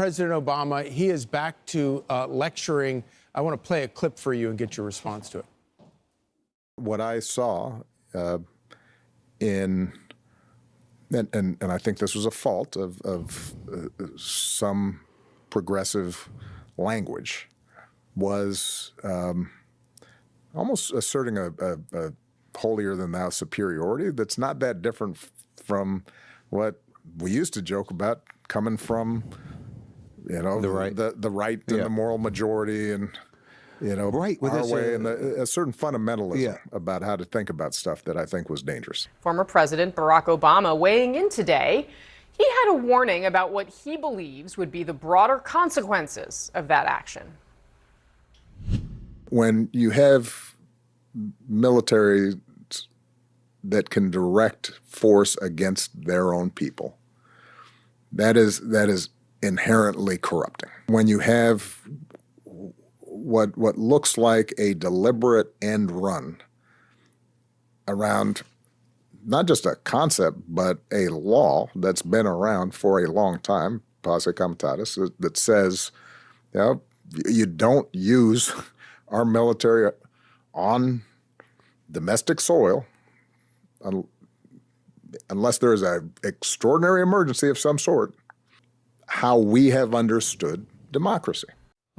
President Obama, he is back to lecturing. I want to play a clip for you and get your response to it. What I saw and I think this was a fault of some progressive language, was almost asserting a holier-than-thou superiority that's not that different from what we used to joke about coming from, you know, the right and the moral majority, and right, our way, and a certain fundamentalism about how to think about stuff that I think was dangerous. Former President Barack Obama weighing in today. He had a warning about what he believes would be the broader consequences of that action. When you have military that can direct force against their own people, that is inherently corrupting. When you have what looks like a deliberate end run around not just a concept, but a law that's been around for a long time, posse comitatus, that says, you don't use our military on domestic soil unless there's an extraordinary emergency of some sort, how we have understood democracy.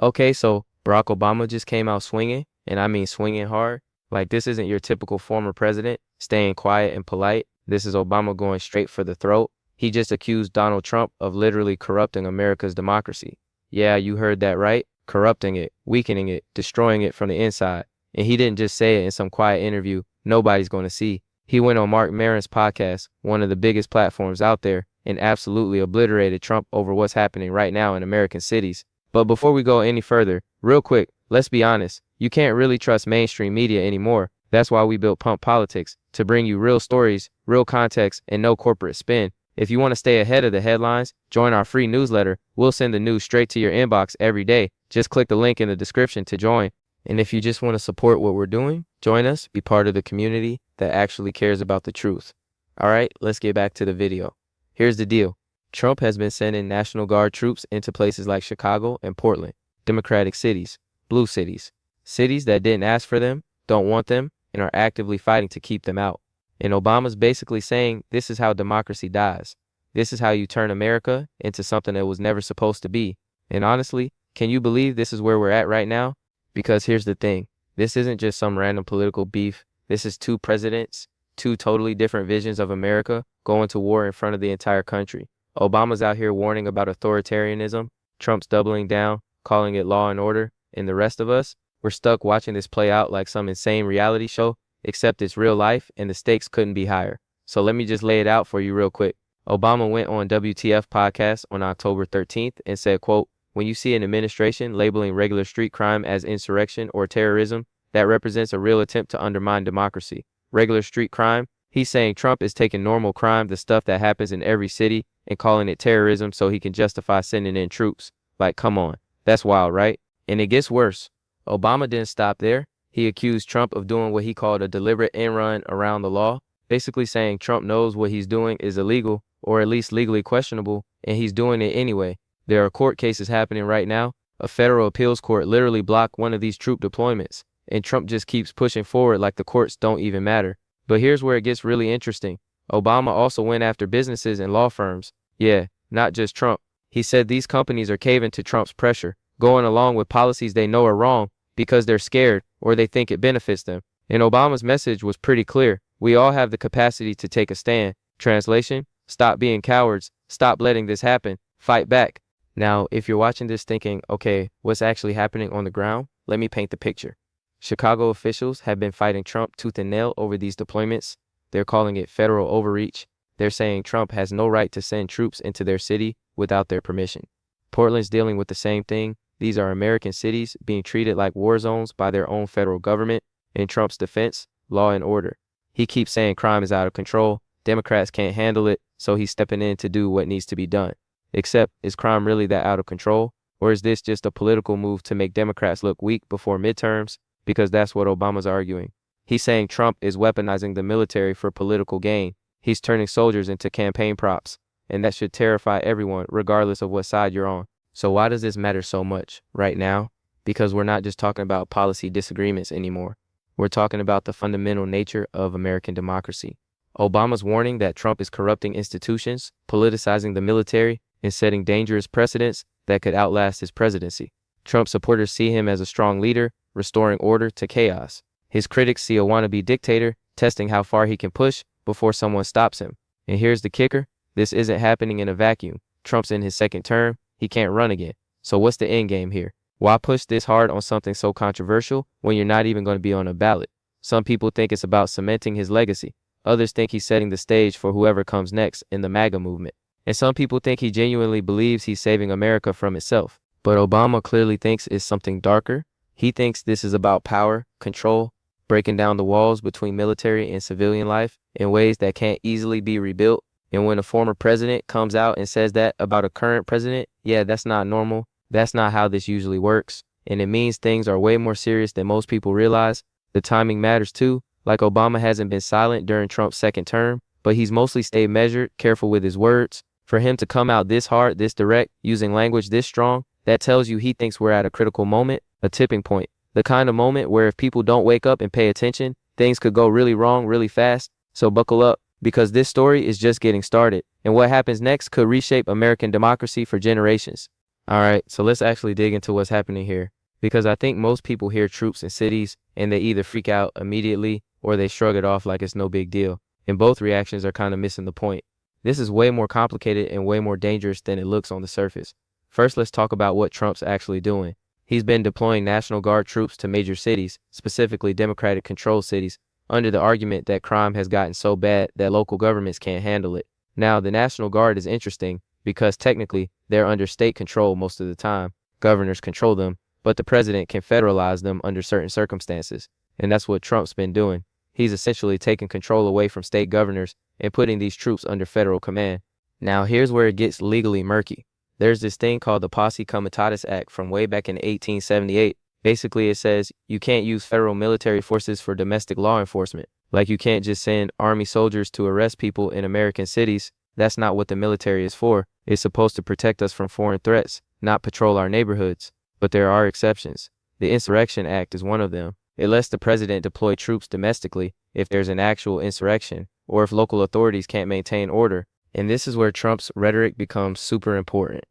Okay, so Barack Obama just came out swinging, and I mean swinging hard. Like, this isn't your typical former president staying quiet and polite. This is Obama going straight for the throat. He just accused Donald Trump of literally corrupting America's democracy. Yeah, you heard that right. Corrupting it, weakening it, destroying it from the inside. And he didn't just say it in some quiet interview nobody's going to see. He went on Mark Maron's podcast, one of the biggest platforms out there, and absolutely obliterated Trump over what's happening right now in American cities. But before we go any further, real quick, let's be honest. You can't really trust mainstream media anymore. That's why we built Pump Politics, to bring you real stories, real context, and no corporate spin. If you want to stay ahead of the headlines, join our free newsletter. We'll send the news straight to your inbox every day. Just click the link in the description to join. And if you just want to support what we're doing, join us, be part of the community that actually cares about the truth. All right, let's get back to the video. Here's the deal. Trump has been sending National Guard troops into places like Chicago and Portland, Democratic cities, blue cities, cities that didn't ask for them, don't want them, and are actively fighting to keep them out. And Obama's basically saying this is how democracy dies. This is how you turn America into something that was never supposed to be. And honestly, can you believe this is where we're at right now? Because here's the thing. This isn't just some random political beef. This is two presidents, two totally different visions of America going to war in front of the entire country. Obama's out here warning about authoritarianism. Trump's doubling down, calling it law and order. And the rest of us, we're stuck watching this play out like some insane reality show, except it's real life and the stakes couldn't be higher. So let me just lay it out for you real quick. Obama went on WTF podcast on October 13th and said, quote, "When you see an administration labeling regular street crime as insurrection or terrorism, that represents a real attempt to undermine democracy. Regular street crime, he's saying Trump is taking normal crime, the stuff that happens in every city, and calling it terrorism so he can justify sending in troops. Like, come on, that's wild, right? And it gets worse. Obama didn't stop there. He accused Trump of doing what he called a deliberate end run around the law, basically saying Trump knows what he's doing is illegal, or at least legally questionable, and he's doing it anyway. There are court cases happening right now. A federal appeals court literally blocked one of these troop deployments, and Trump just keeps pushing forward like the courts don't even matter. But here's where it gets really interesting. Obama also went after businesses and law firms. Yeah, not just Trump. He said these companies are caving to Trump's pressure, going along with policies they know are wrong because they're scared or they think it benefits them. And Obama's message was pretty clear. We all have the capacity to take a stand. Translation, stop being cowards. Stop letting this happen. Fight back. Now, if you're watching this thinking, okay, what's actually happening on the ground? Let me paint the picture. Chicago officials have been fighting Trump tooth and nail over these deployments. They're calling it federal overreach. They're saying Trump has no right to send troops into their city without their permission. Portland's dealing with the same thing. These are American cities being treated like war zones by their own federal government. In Trump's defense, law and order. He keeps saying crime is out of control. Democrats can't handle it, so he's stepping in to do what needs to be done. Except, is crime really that out of control? Or is this just a political move to make Democrats look weak before midterms? Because that's what Obama's arguing. He's saying Trump is weaponizing the military for political gain. He's turning soldiers into campaign props. And that should terrify everyone, regardless of what side you're on. So why does this matter so much right now? Because we're not just talking about policy disagreements anymore. We're talking about the fundamental nature of American democracy. Obama's warning that Trump is corrupting institutions, politicizing the military, and setting dangerous precedents that could outlast his presidency. Trump supporters see him as a strong leader, restoring order to chaos. His critics see a wannabe dictator, testing how far he can push before someone stops him. And here's the kicker. This isn't happening in a vacuum. Trump's in his second term. He can't run again. So what's the end game here? Why push this hard on something so controversial when you're not even going to be on a ballot? Some people think it's about cementing his legacy. Others think he's setting the stage for whoever comes next in the MAGA movement. And some people think he genuinely believes he's saving America from itself. But Obama clearly thinks it's something darker. He thinks this is about power, control, breaking down the walls between military and civilian life in ways that can't easily be rebuilt. And when a former president comes out and says that about a current president, yeah, that's not normal. That's not how this usually works. And it means things are way more serious than most people realize. The timing matters too. Like Obama hasn't been silent during Trump's second term, but he's mostly stayed measured, careful with his words. For him to come out this hard, this direct, using language this strong, that tells you he thinks we're at a critical moment, a tipping point. The kind of moment where if people don't wake up and pay attention, things could go really wrong really fast. So buckle up, because this story is just getting started. And what happens next could reshape American democracy for generations. All right, so let's actually dig into what's happening here. Because I think most people hear troops in cities and they either freak out immediately or they shrug it off like it's no big deal. And both reactions are kind of missing the point. This is way more complicated and way more dangerous than it looks on the surface. First, let's talk about what Trump's actually doing. He's been deploying National Guard troops to major cities, specifically Democratic-controlled cities, under the argument that crime has gotten so bad that local governments can't handle it. Now, the National Guard is interesting because technically they're under state control most of the time. Governors control them, but the president can federalize them under certain circumstances. And that's what Trump's been doing. He's essentially taking control away from state governors and putting these troops under federal command. Now, here's where it gets legally murky. There's this thing called the Posse Comitatus Act from way back in 1878. Basically, it says you can't use federal military forces for domestic law enforcement. Like you can't just send army soldiers to arrest people in American cities. That's not what the military is for. It's supposed to protect us from foreign threats, not patrol our neighborhoods. But there are exceptions. The Insurrection Act is one of them. It lets the president deploy troops domestically if there's an actual insurrection or if local authorities can't maintain order. And this is where Trump's rhetoric becomes super important.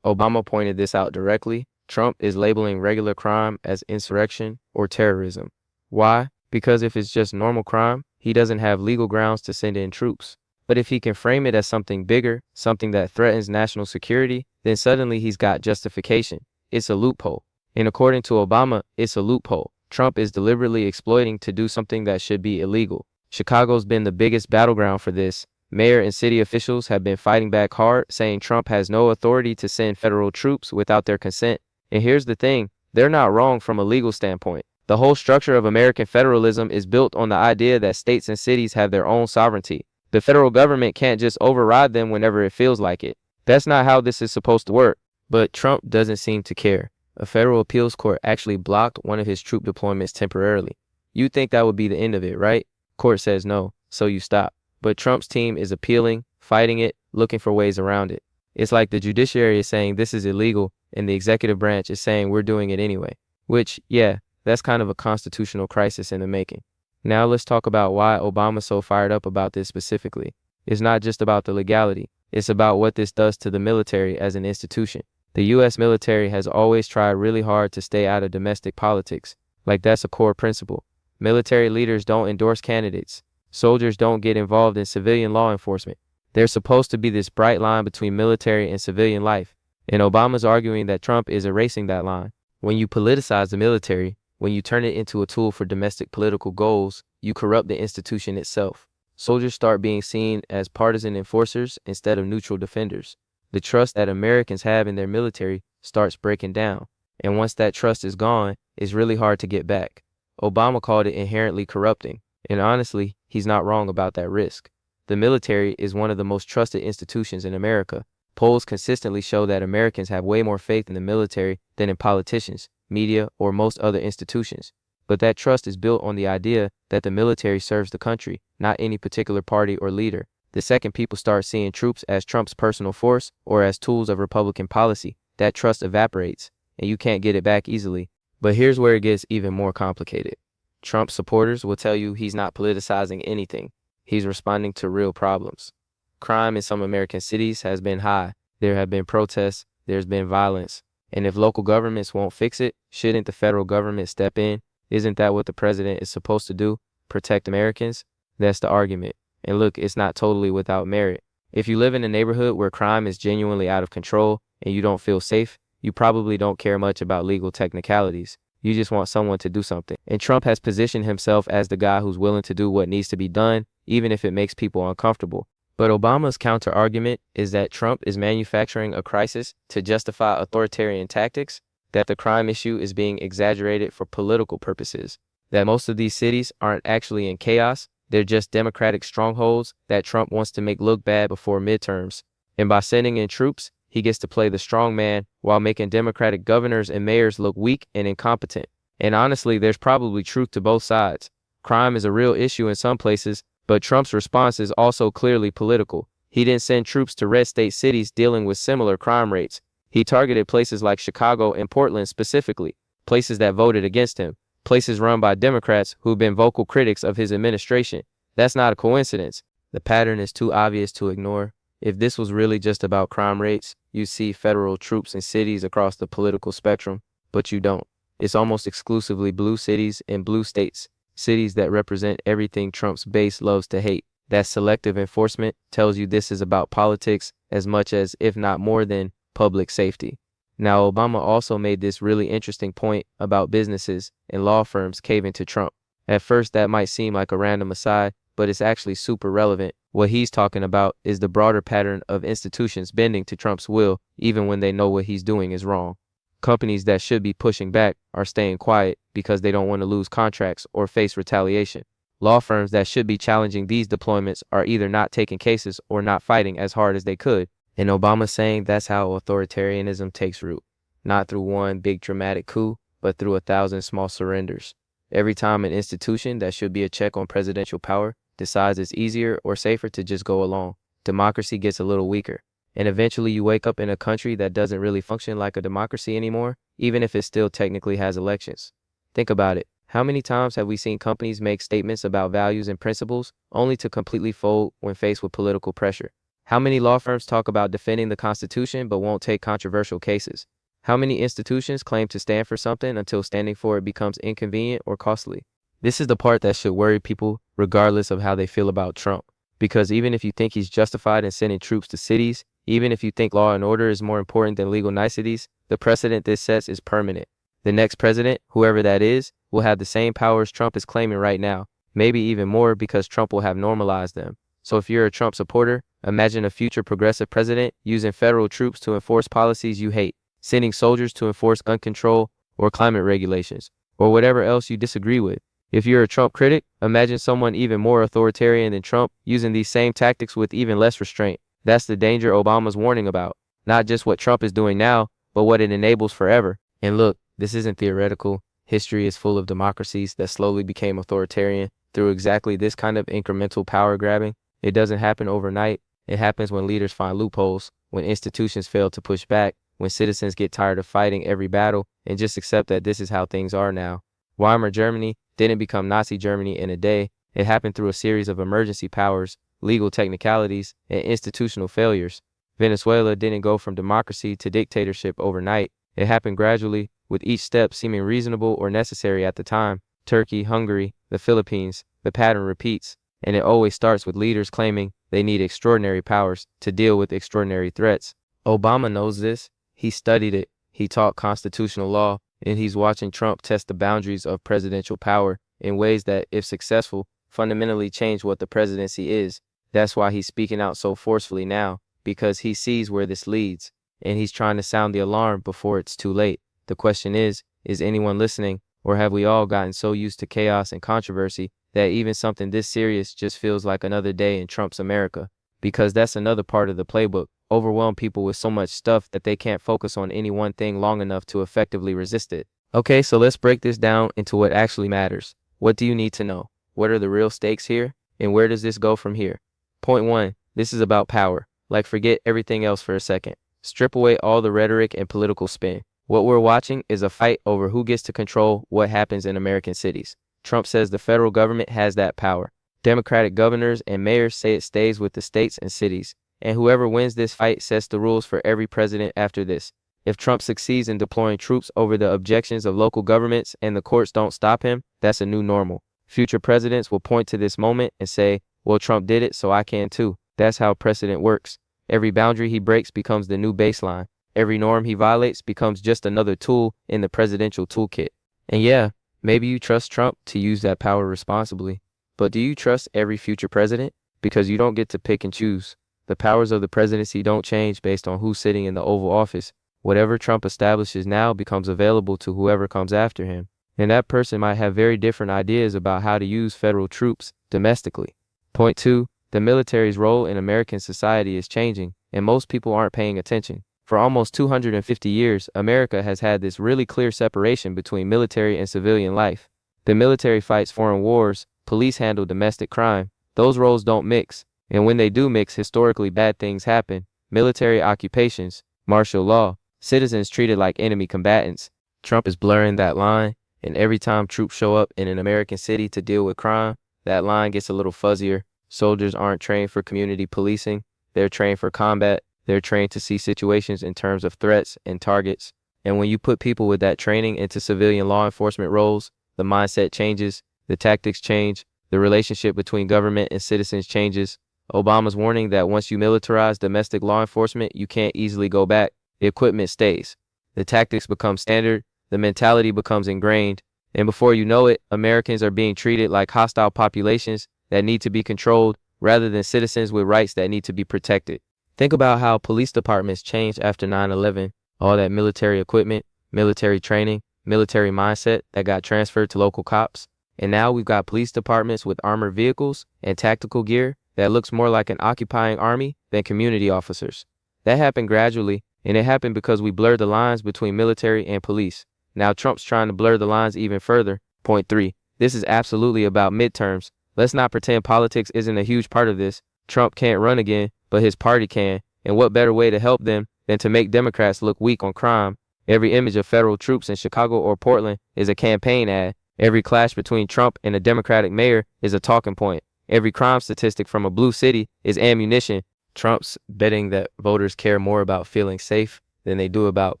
Obama pointed this out directly. Trump is labeling regular crime as insurrection or terrorism. Why? Because if it's just normal crime, he doesn't have legal grounds to send in troops. But if he can frame it as something bigger, something that threatens national security, then suddenly he's got justification. It's a loophole. And according to Obama, it's a loophole Trump is deliberately exploiting to do something that should be illegal. Chicago's been the biggest battleground for this. Mayor and city officials have been fighting back hard, saying Trump has no authority to send federal troops without their consent. And here's the thing, they're not wrong from a legal standpoint. The whole structure of American federalism is built on the idea that states and cities have their own sovereignty. The federal government can't just override them whenever it feels like it. That's not how this is supposed to work. But Trump doesn't seem to care. A federal appeals court actually blocked one of his troop deployments temporarily. You'd think that would be the end of it, right? Court says no, so you stop. But Trump's team is appealing, fighting it, looking for ways around it. It's like the judiciary is saying this is illegal, and the executive branch is saying we're doing it anyway. Which, yeah, that's kind of a constitutional crisis in the making. Now let's talk about why Obama's so fired up about this specifically. It's not just about the legality. It's about what this does to the military as an institution. The U.S. military has always tried really hard to stay out of domestic politics. Like that's a core principle. Military leaders don't endorse candidates. Soldiers don't get involved in civilian law enforcement. There's supposed to be this bright line between military and civilian life. And Obama's arguing that Trump is erasing that line. When you politicize the military, when you turn it into a tool for domestic political goals, you corrupt the institution itself. Soldiers start being seen as partisan enforcers instead of neutral defenders. The trust that Americans have in their military starts breaking down. And once that trust is gone, it's really hard to get back. Obama called it inherently corrupting. And honestly, he's not wrong about that risk. The military is one of the most trusted institutions in America. Polls consistently show that Americans have way more faith in the military than in politicians, media, or most other institutions. But that trust is built on the idea that the military serves the country, not any particular party or leader. The second people start seeing troops as Trump's personal force or as tools of Republican policy, that trust evaporates, and you can't get it back easily. But here's where it gets even more complicated. Trump supporters will tell you he's not politicizing anything. He's responding to real problems. Crime in some American cities has been high. There have been protests. There's been violence. And if local governments won't fix it, shouldn't the federal government step in? Isn't that what the president is supposed to do? Protect Americans? That's the argument. And look, it's not totally without merit. If you live in a neighborhood where crime is genuinely out of control and you don't feel safe, you probably don't care much about legal technicalities. You just want someone to do something. And Trump has positioned himself as the guy who's willing to do what needs to be done, even if it makes people uncomfortable. But Obama's counter-argument is that Trump is manufacturing a crisis to justify authoritarian tactics, that the crime issue is being exaggerated for political purposes, that most of these cities aren't actually in chaos, they're just democratic strongholds that Trump wants to make look bad before midterms. And by sending in troops, he gets to play the strong man while making Democratic governors and mayors look weak and incompetent. And honestly, there's probably truth to both sides. Crime is a real issue in some places, but Trump's response is also clearly political. He didn't send troops to red state cities dealing with similar crime rates. He targeted places like Chicago and Portland specifically, places that voted against him, places run by Democrats who've been vocal critics of his administration. That's not a coincidence. The pattern is too obvious to ignore. If this was really just about crime rates, you see federal troops in cities across the political spectrum, but you don't. It's almost exclusively blue cities and blue states, cities that represent everything Trump's base loves to hate. That selective enforcement tells you this is about politics as much as, if not more than, public safety. Now, Obama also made this really interesting point about businesses and law firms caving to Trump. At first, that might seem like a random aside, but it's actually super relevant. What he's talking about is the broader pattern of institutions bending to Trump's will, even when they know what he's doing is wrong. Companies that should be pushing back are staying quiet because they don't want to lose contracts or face retaliation. Law firms that should be challenging these deployments are either not taking cases or not fighting as hard as they could. And Obama's saying that's how authoritarianism takes root. Not through one big dramatic coup, but through 1,000 small surrenders. Every time an institution that should be a check on presidential power decides it's easier or safer to just go along, democracy gets a little weaker. And eventually you wake up in a country that doesn't really function like a democracy anymore, even if it still technically has elections. Think about it. How many times have we seen companies make statements about values and principles only to completely fold when faced with political pressure? How many law firms talk about defending the Constitution but won't take controversial cases? How many institutions claim to stand for something until standing for it becomes inconvenient or costly? This is the part that should worry people regardless of how they feel about Trump. Because even if you think he's justified in sending troops to cities, even if you think law and order is more important than legal niceties, the precedent this sets is permanent. The next president, whoever that is, will have the same powers Trump is claiming right now, maybe even more because Trump will have normalized them. So if you're a Trump supporter, imagine a future progressive president using federal troops to enforce policies you hate, sending soldiers to enforce gun control or climate regulations, or whatever else you disagree with. If you're a Trump critic, imagine someone even more authoritarian than Trump using these same tactics with even less restraint. That's the danger Obama's warning about. Not just what Trump is doing now, but what it enables forever. And look, this isn't theoretical. History is full of democracies that slowly became authoritarian through exactly this kind of incremental power grabbing. It doesn't happen overnight. It happens when leaders find loopholes, when institutions fail to push back, when citizens get tired of fighting every battle and just accept that this is how things are now. Weimar Germany didn't become Nazi Germany in a day. It happened through a series of emergency powers, legal technicalities, and institutional failures. Venezuela didn't go from democracy to dictatorship overnight. It happened gradually, with each step seeming reasonable or necessary at the time. Turkey, Hungary, the Philippines, the pattern repeats, and it always starts with leaders claiming they need extraordinary powers to deal with extraordinary threats. Obama knows this. He studied it. He taught constitutional law, and he's watching Trump test the boundaries of presidential power in ways that, if successful, fundamentally change what the presidency is. That's why he's speaking out so forcefully now, because he sees where this leads, and he's trying to sound the alarm before it's too late. The question is anyone listening, or have we all gotten so used to chaos and controversy that even something this serious just feels like another day in Trump's America? Because that's another part of the playbook. Overwhelm people with so much stuff that they can't focus on any one thing long enough to effectively resist it. Okay, so let's break this down into what actually matters. What do you need to know? What are the real stakes here? And where does this go from here? Point 1, this is about power. Like, forget everything else for a second. Strip away all the rhetoric and political spin. What we're watching is a fight over who gets to control what happens in American cities. Trump says the federal government has that power. Democratic governors and mayors say it stays with the states and cities. And whoever wins this fight sets the rules for every president after this. If Trump succeeds in deploying troops over the objections of local governments and the courts don't stop him, that's a new normal. Future presidents will point to this moment and say, well, Trump did it, so I can too. That's how precedent works. Every boundary he breaks becomes the new baseline. Every norm he violates becomes just another tool in the presidential toolkit. And yeah, maybe you trust Trump to use that power responsibly. But do you trust every future president? Because you don't get to pick and choose. The powers of the presidency don't change based on who's sitting in the Oval Office. Whatever Trump establishes now becomes available to whoever comes after him. And that person might have very different ideas about how to use federal troops domestically. Point 2. The military's role in American society is changing, and most people aren't paying attention. For almost 250 years, America has had this really clear separation between military and civilian life. The military fights foreign wars, police handle domestic crime. Those roles don't mix, and when they do mix, historically bad things happen. Military occupations, martial law, citizens treated like enemy combatants. Trump is blurring that line, and every time troops show up in an American city to deal with crime, that line gets a little fuzzier. Soldiers aren't trained for community policing. They're trained for combat. They're trained to see situations in terms of threats and targets. And when you put people with that training into civilian law enforcement roles, the mindset changes, the tactics change, the relationship between government and citizens changes. Obama's warning that once you militarize domestic law enforcement, you can't easily go back. The equipment stays. The tactics become standard. The mentality becomes ingrained. And before you know it, Americans are being treated like hostile populations that need to be controlled rather than citizens with rights that need to be protected. Think about how police departments changed after 9/11. All that military equipment, military training, military mindset that got transferred to local cops. And now we've got police departments with armored vehicles and tactical gear that looks more like an occupying army than community officers. That happened gradually, and it happened because we blurred the lines between military and police. Now Trump's trying to blur the lines even further. Point 3. This is absolutely about midterms. Let's not pretend politics isn't a huge part of this. Trump can't run again, but his party can. And what better way to help them than to make Democrats look weak on crime? Every image of federal troops in Chicago or Portland is a campaign ad. Every clash between Trump and a Democratic mayor is a talking point. Every crime statistic from a blue city is ammunition. Trump's betting that voters care more about feeling safe than they do about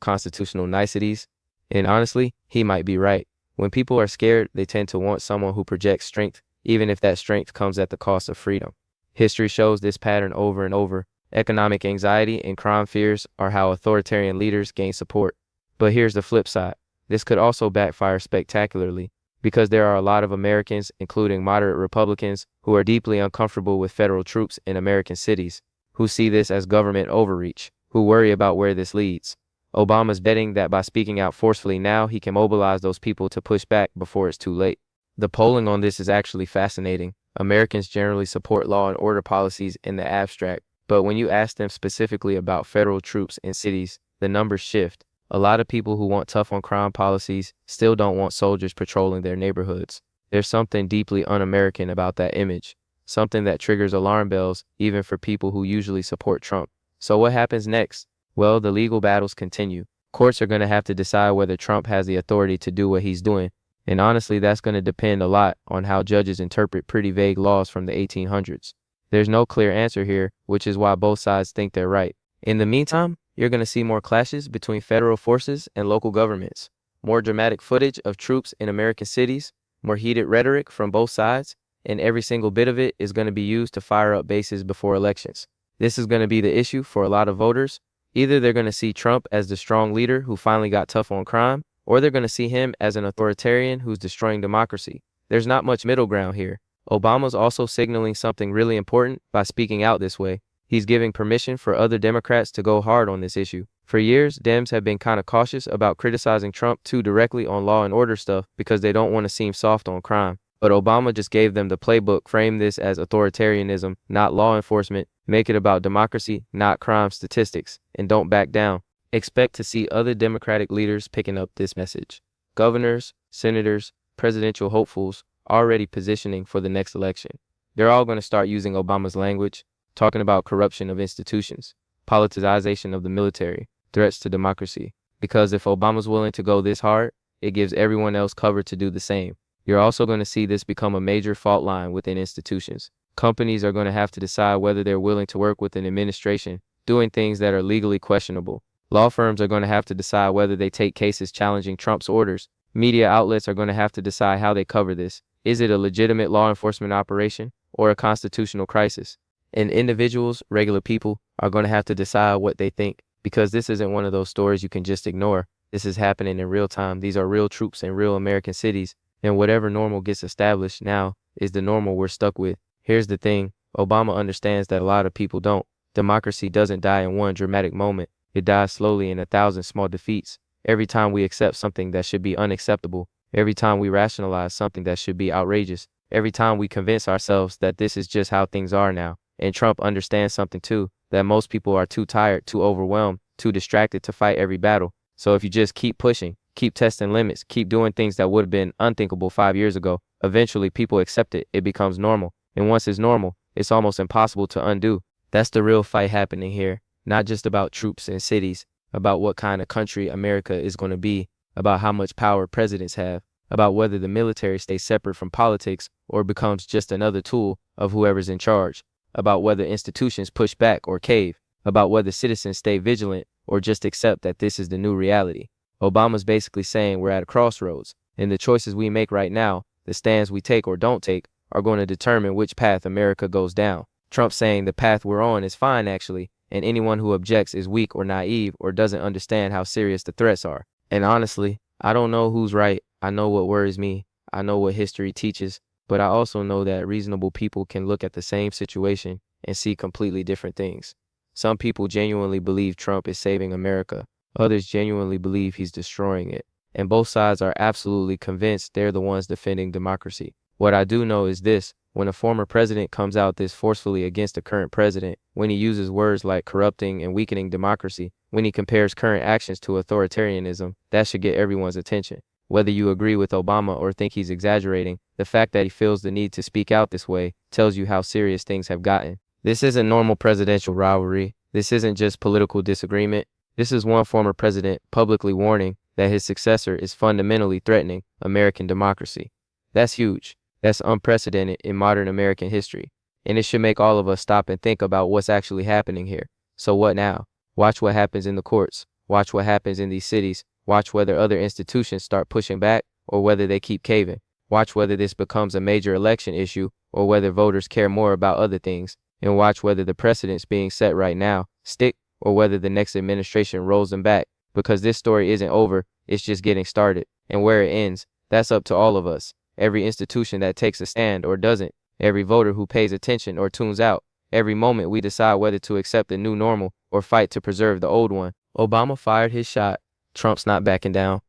constitutional niceties. And honestly, he might be right. When people are scared, they tend to want someone who projects strength, even if that strength comes at the cost of freedom. History shows this pattern over and over. Economic anxiety and crime fears are how authoritarian leaders gain support. But here's the flip side. This could also backfire spectacularly, because there are a lot of Americans, including moderate Republicans, who are deeply uncomfortable with federal troops in American cities, who see this as government overreach, who worry about where this leads. Obama's betting that by speaking out forcefully now, he can mobilize those people to push back before it's too late. The polling on this is actually fascinating. Americans generally support law and order policies in the abstract, but when you ask them specifically about federal troops in cities, the numbers shift. A lot of people who want tough on crime policies still don't want soldiers patrolling their neighborhoods. There's something deeply un-American about that image, something that triggers alarm bells even for people who usually support Trump. So what happens next? Well, the legal battles continue. Courts are going to have to decide whether Trump has the authority to do what he's doing. And honestly, that's going to depend a lot on how judges interpret pretty vague laws from the 1800s. There's no clear answer here, which is why both sides think they're right. In the meantime, you're going to see more clashes between federal forces and local governments, more dramatic footage of troops in American cities, more heated rhetoric from both sides, and every single bit of it is going to be used to fire up bases before elections. This is going to be the issue for a lot of voters. Either they're going to see Trump as the strong leader who finally got tough on crime, or they're going to see him as an authoritarian who's destroying democracy. There's not much middle ground here. Obama's also signaling something really important by speaking out this way. He's giving permission for other Democrats to go hard on this issue. For years, Dems have been kind of cautious about criticizing Trump too directly on law and order stuff because they don't want to seem soft on crime. But Obama just gave them the playbook, frame this as authoritarianism, not law enforcement, make it about democracy, not crime statistics, and don't back down. Expect to see other Democratic leaders picking up this message. Governors, senators, presidential hopefuls already positioning for the next election. They're all going to start using Obama's language, talking about corruption of institutions, politicization of the military, threats to democracy. Because if Obama's willing to go this hard, it gives everyone else cover to do the same. You're also going to see this become a major fault line within institutions. Companies are going to have to decide whether they're willing to work with an administration doing things that are legally questionable. Law firms are going to have to decide whether they take cases challenging Trump's orders. Media outlets are going to have to decide how they cover this. Is it a legitimate law enforcement operation or a constitutional crisis? And individuals, regular people, are going to have to decide what they think, because this isn't one of those stories you can just ignore. This is happening in real time. These are real troops in real American cities, and whatever normal gets established now is the normal we're stuck with. Here's the thing. Obama understands that a lot of people don't. Democracy doesn't die in one dramatic moment. It dies slowly in 1,000 small defeats. Every time we accept something that should be unacceptable, every time we rationalize something that should be outrageous, every time we convince ourselves that this is just how things are now. And Trump understands something too, that most people are too tired, too overwhelmed, too distracted to fight every battle. So if you just keep pushing, keep testing limits, keep doing things that would have been unthinkable 5 years ago, eventually people accept it. It becomes normal. And once it's normal, it's almost impossible to undo. That's the real fight happening here. Not just about troops and cities, about what kind of country America is going to be, about how much power presidents have, about whether the military stays separate from politics or becomes just another tool of whoever's in charge, about whether institutions push back or cave, about whether citizens stay vigilant or just accept that this is the new reality. Obama's basically saying we're at a crossroads, and the choices we make right now, the stands we take or don't take, are going to determine which path America goes down. Trump's saying the path we're on is fine, actually, and anyone who objects is weak or naive or doesn't understand how serious the threats are. And honestly, I don't know who's right. I know what worries me. I know what history teaches, but I also know that reasonable people can look at the same situation and see completely different things. Some people genuinely believe Trump is saving America. Others genuinely believe he's destroying it. And both sides are absolutely convinced they're the ones defending democracy. What I do know is this: when a former president comes out this forcefully against a current president, when he uses words like corrupting and weakening democracy, when he compares current actions to authoritarianism, that should get everyone's attention. Whether you agree with Obama or think he's exaggerating, the fact that he feels the need to speak out this way tells you how serious things have gotten. This isn't normal presidential rivalry. This isn't just political disagreement. This is one former president publicly warning that his successor is fundamentally threatening American democracy. That's huge. That's unprecedented in modern American history. And it should make all of us stop and think about what's actually happening here. So what now? Watch what happens in the courts. Watch what happens in these cities. Watch whether other institutions start pushing back or whether they keep caving. Watch whether this becomes a major election issue or whether voters care more about other things. And watch whether the precedents being set right now stick or whether the next administration rolls them back. Because this story isn't over, it's just getting started. And where it ends, that's up to all of us. Every institution that takes a stand or doesn't, every voter who pays attention or tunes out, every moment we decide whether to accept the new normal or fight to preserve the old one. Obama fired his shot. Trump's not backing down.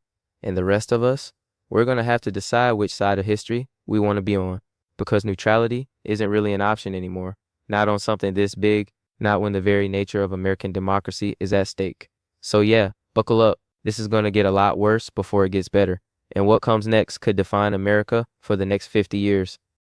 And the rest of us, we're going to have to decide which side of history we want to be on. Because neutrality isn't really an option anymore. Not on something this big, not when the very nature of American democracy is at stake. So yeah, buckle up. This is going to get a lot worse before it gets better. And what comes next could define America for the next 50 years.